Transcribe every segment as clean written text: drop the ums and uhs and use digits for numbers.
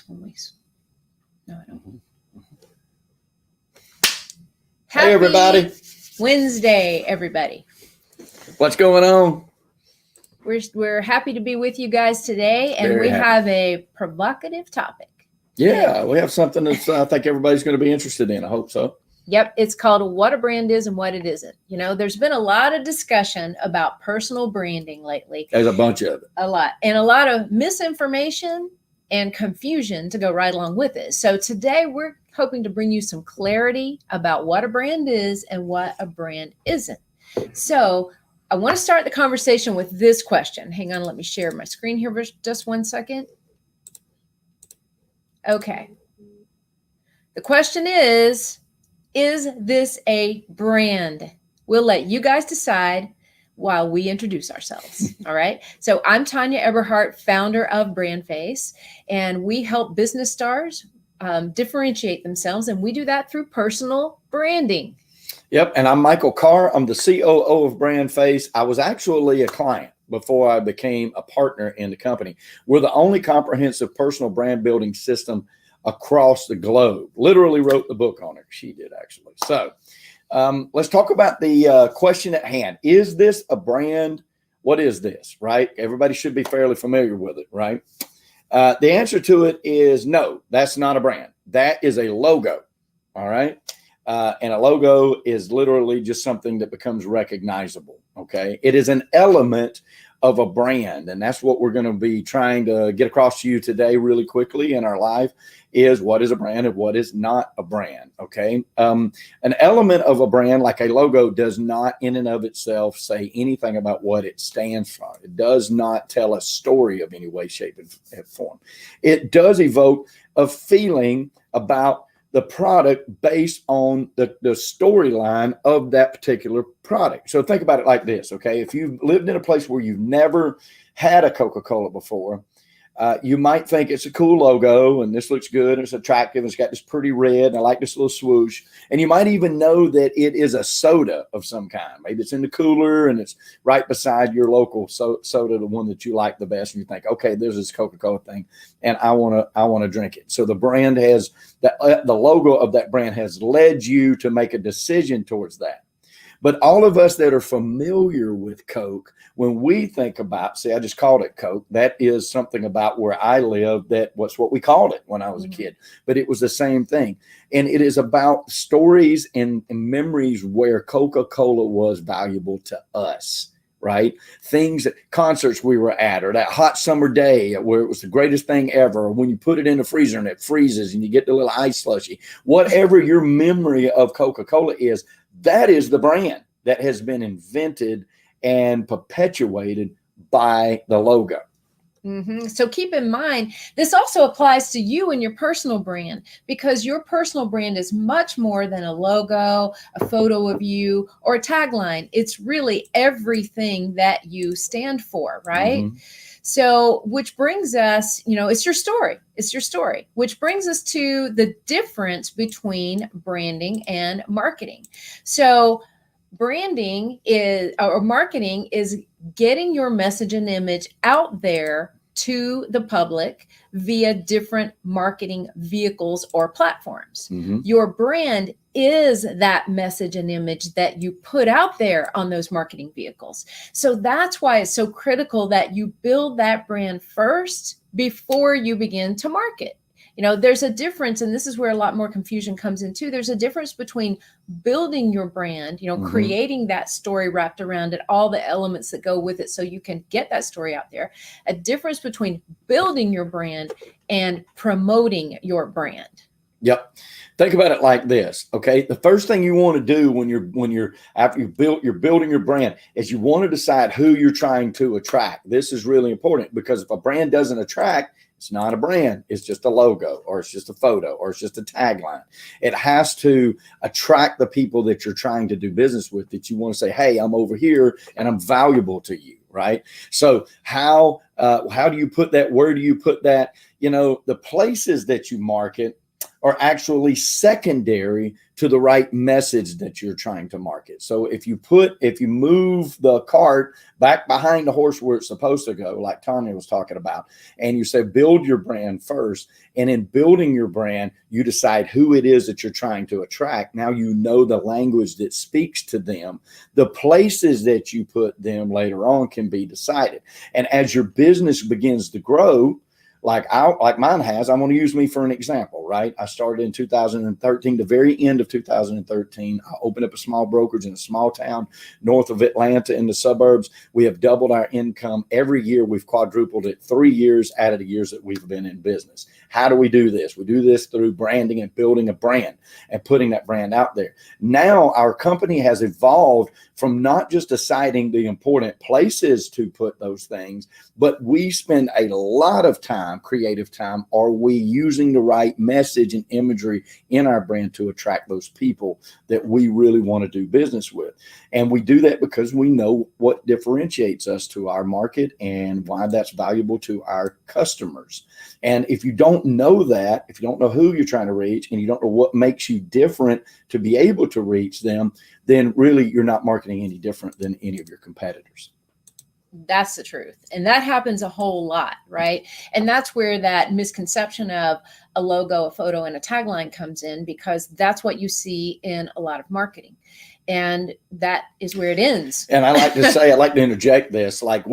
Always. No, I don't. Hey, everybody. Wednesday, everybody. What's going on? We're happy to be with you guys today, and Very we happy. have a provocative topic. Yeah, we have something that I think everybody's going to be interested in. I hope so. Yep, it's called What a Brand Is and What It Isn't. You know, there's been a lot of discussion about personal branding lately. There's a bunch of it. A lot. And a lot of misinformation and confusion to go right along with it. So today we're hoping to bring you some clarity about what a brand is and what a brand isn't. So I want to start the conversation with this question. Hang on, let me share my screen here for just 1 second. Okay. The question is this a brand? We'll let you guys decide while we introduce ourselves. All right. So I'm Tanya Eberhardt, founder of BrandFace, and we help business stars differentiate themselves, and we do that through personal branding. Yep. And I'm Michael Carr. I'm the COO of BrandFace. I was actually a client before I became a partner in the company. We're the only comprehensive personal brand building system across the globe. Literally wrote the book on it. She did, actually. So let's talk about the question at hand. Is this a brand? What is this, right? Everybody should be fairly familiar with it, right? The answer to it is no, that's not a brand. That is a logo, all right? And a logo is literally just something that becomes recognizable, okay? It is an element of a brand, and that's what we're going to be trying to get across to you today really quickly in our live is what is a brand and what is not a brand, okay? An element of a brand like a logo does not in and of itself say anything about what it stands for. It does not tell a story of any way, shape, and form. It does evoke a feeling about the product based on the storyline of that particular product. So think about it like this, okay? If you've lived in a place where you've never had a Coca-Cola before, you might think it's a cool logo and this looks good and it's attractive. And it's got this pretty red and I like this little swoosh. And you might even know that it is a soda of some kind. Maybe it's in the cooler and it's right beside your local soda, the one that you like the best. And you think, okay, there's this Coca-Cola thing and I want to drink it. So the brand has the logo of that brand has led you to make a decision towards that. But all of us that are familiar with Coke, when we think about, see, I just called it Coke. That is something about where I live. That's what we called it when I was a kid. But it was the same thing. And it is about stories and memories where Coca-Cola was valuable to us, right? Things, concerts we were at, or that hot summer day where it was the greatest thing ever, or when you put it in the freezer and it freezes and you get the little ice slushy. Whatever your memory of Coca-Cola is, that is the brand that has been invented and perpetuated by the logo. So keep in mind, this also applies to you and your personal brand, because your personal brand is much more than a logo, a photo of you, or a tagline. It's really everything that you stand for, right? So, which brings us, it's your story. It's your story, which brings us to the difference between branding and marketing. So, branding is, or marketing is getting your message and image out there to the public via different marketing vehicles or platforms. Your brand is that message and image that you put out there on those marketing vehicles. So that's why it's so critical that you build that brand first before you begin to market. There's a difference, and this is where a lot more confusion comes in too. There's a difference between building your brand, creating that story wrapped around it, all the elements that go with it so you can get that story out there. A difference between building your brand and promoting your brand. Yep. Think about it like this. Okay. The first thing you want to do when you're after you're building your brand is you want to decide who you're trying to attract. This is really important because if a brand doesn't attract, it's not a brand. It's just a logo, or it's just a photo, or it's just a tagline. It has to attract the people that you're trying to do business with, that you want to say, hey, I'm over here and I'm valuable to you, right? So how do you put that? Where do you put that? The places that you market are actually secondary to the right message that you're trying to market. So if you move the cart back behind the horse where it's supposed to go, like Tanya was talking about, and you say build your brand first, and in building your brand, you decide who it is that you're trying to attract. Now you know the language that speaks to them. The places that you put them later on can be decided. And as your business begins to grow, like mine has, I'm going to use me for an example, right? I started in 2013, the very end of 2013. I opened up a small brokerage in a small town north of Atlanta in the suburbs. We have doubled our income every year. We've quadrupled it 3 years out of the years that we've been in business. How do we do this? We do this through branding and building a brand and putting that brand out there. Now our company has evolved from not just deciding the important places to put those things, but we spend a lot of time, creative time. Are we using the right message and imagery in our brand to attract those people that we really want to do business with? And we do that because we know what differentiates us to our market and why that's valuable to our customers. And if you don't know that, if you don't know who you're trying to reach, and you don't know what makes you different to be able to reach them, then really you're not marketing any different than any of your competitors. That's the truth. And that happens a whole lot, right? And that's where that misconception of a logo, a photo, and a tagline comes in, because that's what you see in a lot of marketing. And that is where it ends. And I like to say, I like to interject this, like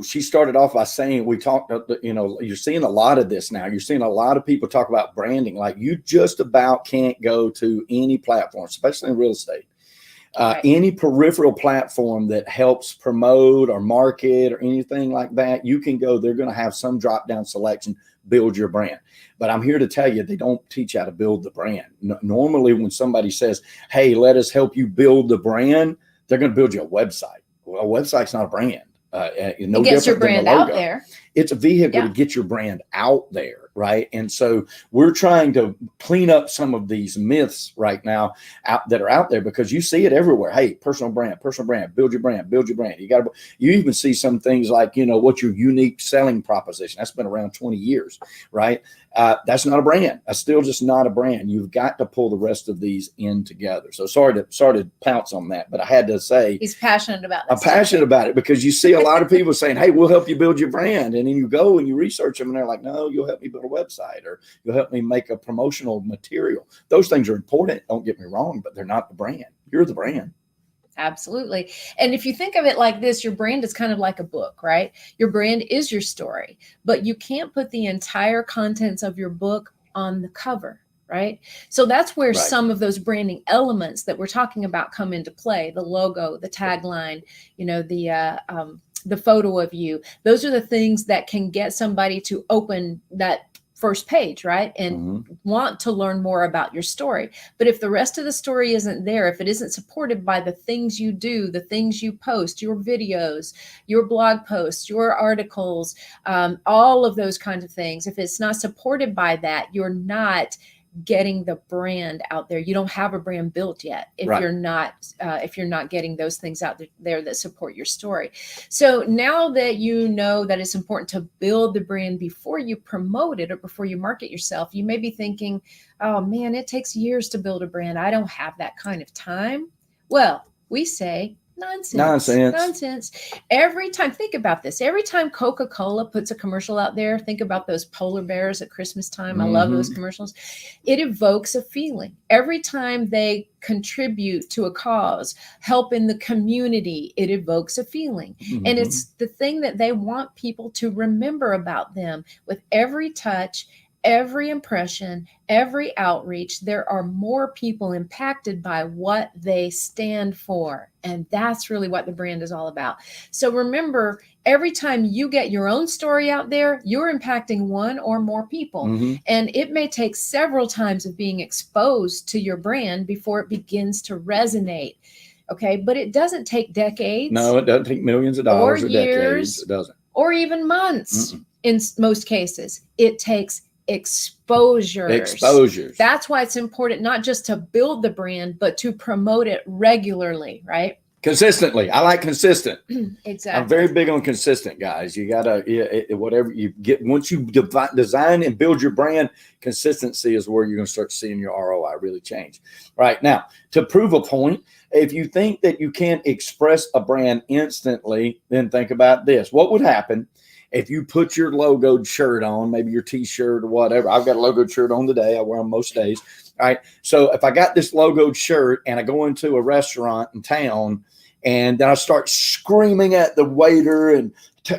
she started off by saying, you're seeing a lot of this now. You're seeing a lot of people talk about branding. Like, you just about can't go to any platform, especially in real estate. Any peripheral platform that helps promote or market or anything like that, you can go. They're going to have some drop down selection, build your brand. But I'm here to tell you, they don't teach how to build the brand. Normally, when somebody says, hey, let us help you build the brand, they're going to build you a website. Well, a website's not a brand. It gets your brand out there. It's a vehicle to get your brand out there, right? And so we're trying to clean up some of these myths right now that are out there, because you see it everywhere. Hey, personal brand, build your brand, build your brand. You even see some things like, what's your unique selling proposition? That's been around 20 years, right? That's not a brand. That's still just not a brand. You've got to pull the rest of these in together. So sorry to pounce on that, but I had to say, he's passionate about this. I'm passionate about it, because you see a lot of people saying, hey, we'll help you build your brand. And then you go and you research them and they're like, no, you'll help me build a website, or you'll help me make a promotional material. Those things are important. Don't get me wrong, but they're not the brand. You're the brand. Absolutely. And if you think of it like this, your brand is kind of like a book, right? Your brand is your story, but you can't put the entire contents of your book on the cover, right? So that's where some of those branding elements that we're talking about come into play. The logo, the tagline, the photo of you. Those are the things that can get somebody to open that first page, right? And want to learn more about your story. But if the rest of the story isn't there, if it isn't supported by the things you do, the things you post, your videos, your blog posts, your articles, all of those kinds of things, if it's not supported by that, you're not getting the brand out there. You don't have a brand built yet if you're not getting those things out there that support your story. So now that you know that it's important to build the brand before you promote it or before you market yourself, you may be thinking, oh man, it takes years to build a brand. I don't have that kind of time. Well, we say nonsense. Every time, think about this. Every time Coca-Cola puts a commercial out there, think about those polar bears at Christmas time. I love those commercials. It evokes a feeling. Every time they contribute to a cause, help in the community, it evokes a feeling. And it's the thing that they want people to remember about them. With every touch, every impression, every outreach, there are more people impacted by what they stand for. And that's really what the brand is all about. So remember, every time you get your own story out there, you're impacting one or more people. And it may take several times of being exposed to your brand before it begins to resonate. Okay, but it doesn't take decades. No, it doesn't take millions of dollars or years, decades. It doesn't. Or even months in most cases. It takes exposures. That's why it's important not just to build the brand, but to promote it regularly, right? Consistently. I like consistent. Exactly. I'm very big on consistent, guys. You gotta, whatever you get, once you design and build your brand, consistency is where you're going to start seeing your ROI really change. Right now, to prove a point, if you think that you can't express a brand instantly, then think about this. What would happen if you put your logoed shirt on, maybe your t-shirt or whatever? I've got a logoed shirt on today. I wear them most days. All right. So if I got this logoed shirt and I go into a restaurant in town, and then I start screaming at the waiter and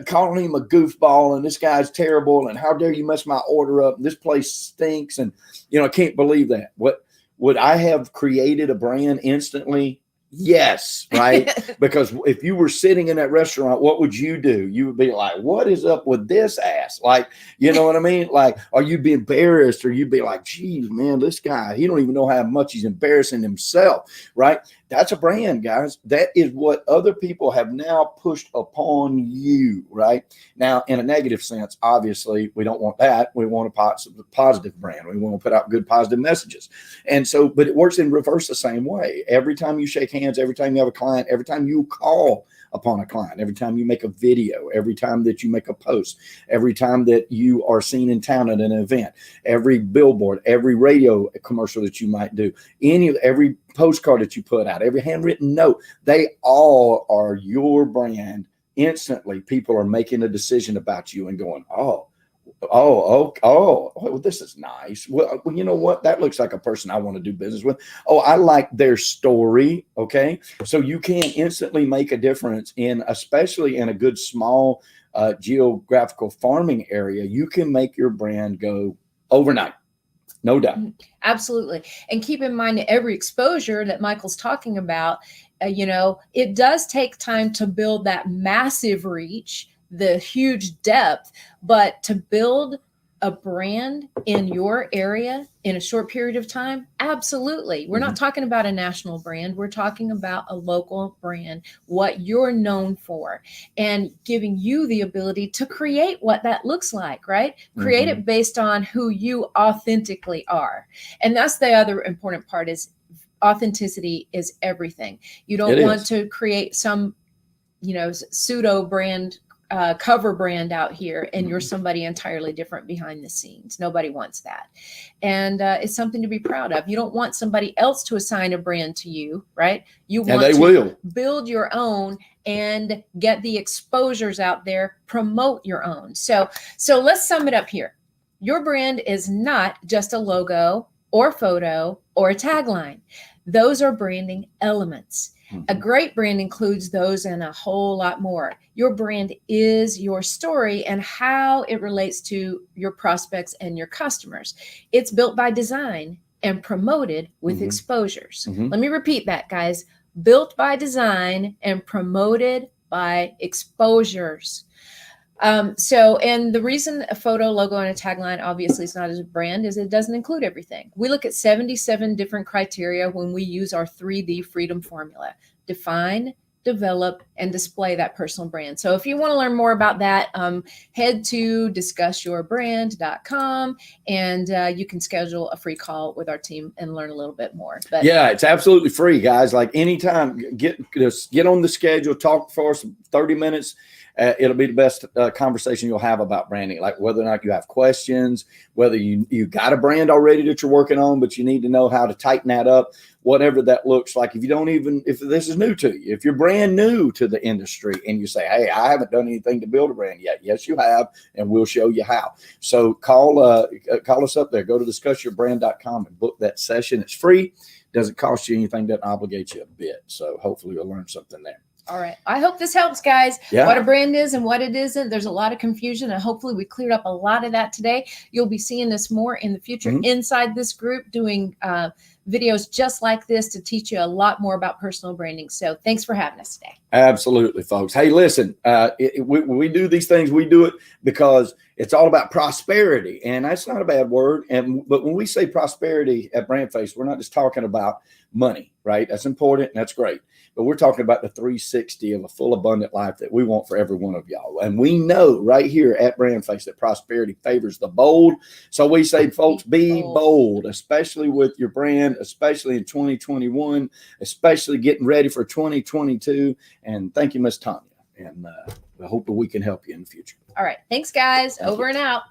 calling him a goofball, and this guy's terrible, and how dare you mess my order up, and this place stinks, and I can't believe that. What would I have created a brand instantly? Yes, right? Because if you were sitting in that restaurant, what would you do? You would be like, what is up with this ass? Like, you know what I mean? Like, or you'd be embarrassed, or you'd be like, geez, man, this guy, he don't even know how much he's embarrassing himself, right? That's a brand, guys. That is what other people have now pushed upon you, right? Now, in a negative sense, obviously, we don't want that. We want a positive brand. We want to put out good, positive messages. And so, but it works in reverse the same way. Every time you shake hands, every time you have a client, every time you call upon a client, every time you make a video, every time that you make a post, every time that you are seen in town at an event, every billboard, every radio commercial that you might do, every postcard that you put out, every handwritten note, they all are your brand. Instantly, people are making a decision about you and going, oh, this is nice. Well, you know what? That looks like a person I want to do business with. Oh, I like their story. Okay. So you can instantly make a difference especially in a good small geographical farming area. You can make your brand go overnight. No doubt. Absolutely. And keep in mind that every exposure that Michael's talking about, it does take time to build that massive reach, the huge depth, but to build a brand in your area in a short period of time, absolutely. We're not talking about a national brand. We're talking about a local brand, what you're known for, and giving you the ability to create what that looks like, right? Create it based on who you authentically are. And that's the other important part is authenticity is everything. You don't want to create some, pseudo brand cover brand out here and you're somebody entirely different behind the scenes. Nobody wants that. And it's something to be proud of. You don't want somebody else to assign a brand to you, right? You want to build your own and get the exposures out there, promote your own. So let's sum it up here. Your brand is not just a logo or photo or a tagline. Those are branding elements. A great brand includes those and a whole lot more. Your brand is your story and how it relates to your prospects and your customers. It's built by design and promoted with exposures. Let me repeat that, guys. Built by design and promoted by exposures. And the reason a photo, logo, and a tagline obviously is not as a brand is it doesn't include everything. We look at 77 different criteria when we use our 3D freedom formula: define, develop, and display that personal brand. So if you want to learn more about that, head to discussyourbrand.com and you can schedule a free call with our team and learn a little bit more. But yeah, it's absolutely free, guys. Like anytime, get on the schedule, talk for us 30 minutes. It'll be the best conversation you'll have about branding, like whether or not you have questions, whether you got a brand already that you're working on, but you need to know how to tighten that up, whatever that looks like. If this is new to you, if you're brand new to the industry and you say, hey, I haven't done anything to build a brand yet. Yes, you have, and we'll show you how. So call us up there. Go to discussyourbrand.com and book that session. It's free. Doesn't cost you anything. Doesn't obligate you a bit. So hopefully you'll learn something there. All right. I hope this helps, guys. Yeah. What a brand is and what it isn't. There's a lot of confusion, and hopefully we cleared up a lot of that today. You'll be seeing this more in the future inside this group, doing videos just like this to teach you a lot more about personal branding. So thanks for having us today. Absolutely, folks. Hey, listen, we do these things. We do it because it's all about prosperity, and that's not a bad word. But when we say prosperity at BrandFace, we're not just talking about money, right? That's important. And that's great. but we're talking about the 360 of a full abundant life that we want for every one of y'all. And we know right here at Brand Face that prosperity favors the bold. So we say, folks, be bold, especially with your brand, especially in 2021, especially getting ready for 2022. And thank you, Miss Tanya. And I hope that we can help you in the future. All right. Thanks, guys. Thank Over you. and out.